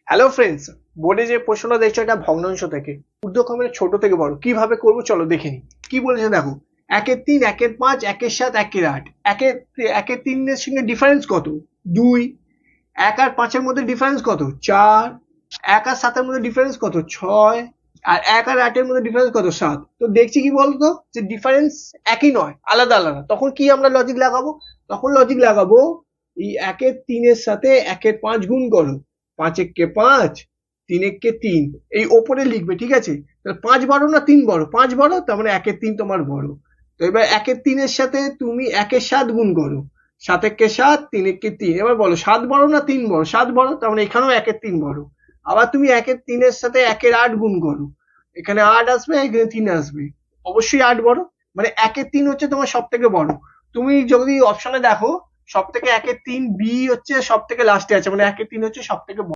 Hello friends, বোর্ডে যে প্রশ্নটা দেখছো এটা ভগ্নাংশ থেকে ঊর্ধ্বক্রমে ছোট থেকে বড় কিভাবে করবো চলো দেখে নিই। কি বলেছে দেখো, 1-3, 1-5, 1-7, 1-8। একের তিনের সঙ্গে ডিফারেন্স কত? 2। 1 আর 5-এর মধ্যে ডিফারেন্স কত? 4। 1 আর 7-এর মধ্যে ডিফারেন্স কত? 6। আর 1 আর 8-এর মধ্যে ডিফারেন্স কত? 7। তো দেখছি কি বলতো, যে ডিফারেন্স একই নয়, আলাদা আলাদা। তখন কি আমরা লজিক লাগাবো? তখন লজিক লাগাবো এই 1-3-এর সাথে 1-5 গুণ করো। 5-1-কে 5, 3-1-কে 3, এই ওপরে লিখবে, ঠিক আছে? তাহলে 5 বড় না 3 বড়? 5 বড়, তার মানে 1-3 তোমার বড়। তো এবার 1-3-এর সাথে তুমি 1-7 গুণ করো। 7-1-কে 7, 3-1-কে 3। এবার বলো 7 বড় না 3 বড়? 7 বড়, তার মানে এখানেও 1-3 বড়। আবার তুমি 1-3-এর সাথে 1-8 গুণ করো। এখানে 8 আসবে, এখানে 3 আসবে। অবশ্যই 8 বড়, মানে 1-3 হচ্ছে তোমার সব থেকে বড়। তুমি যদি অপশনে দেখো, সব থেকে 1-3 বি হচ্ছে সব থেকে লাস্টে আছে, মানে 1-3 হচ্ছে সব থেকে বড়।